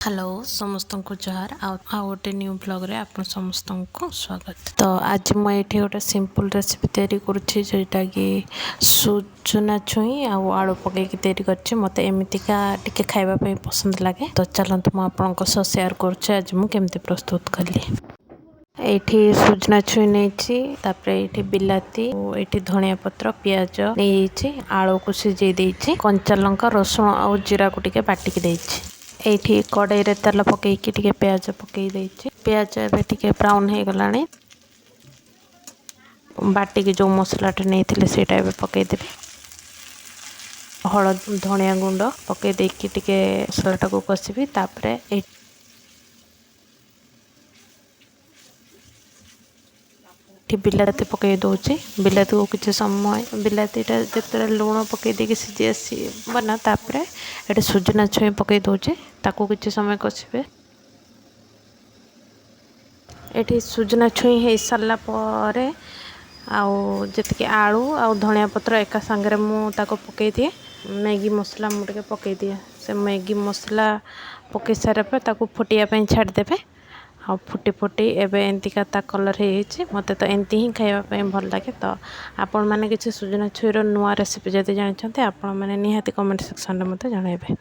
Hello समस्त को जोहार आउ गोटे न्यू ब्लॉग रे आप समस्त को स्वागत। तो आज मुझे गोटे सिंपल रेसिपी तैयारी करुच्ची जोटा कि सुजना छुई आलू पकईकी तैयारी करछि। मते एमितिका टिके खाइबा पे पसंद लगे। तो चलतु मु आपनको सह शेयर करुच्ची आज मु केमती प्रस्तुत कली। एठी सुजना छुई नहीं बिलाती एठी धनिया पत्र पियाज नहीं आलू को सिझे देछि। कंचा लंका रसुण और जीरा को टिके बाटिकी देछि। एठी कड़ाई रे तेल पकईकी टिके प्याज पकई देछि। प्याज एबे टिके ब्राउन हो गलानी। बाटिकी जो मसलाटा नहीं सेटा एबे पकई देबे। हळद धनिया गुंड पकई देकी टिके मसलाटा को कसिबी। तापरे बिलाती पकई दौची। बिलाती को किसी समय बिलातीटा जिते लुण पकई देकी सिझी आसी बना तापरे ये सुजना छुई पकई दौची। ताको किसी समय कसिबे। एठी सुजना छुई हो सारा पर जी आलू आ धनिया पत्र एका सांगे मुझे पकई दिए। मैगी मसला मुझे पकई दिए। से मैगी मसला पकई सारा पर फुटिया छाड़देवे। आ फुटी फुटी एवं एंतिका ता कलर हो मत तो एमती ही खावाई भल लगे। तो आपण मैंने किसी सुजना छुईर नुआ रेसिपी जब जानते आपण मैंने निहाती कमेंट सेक्शन में मत जनइबे।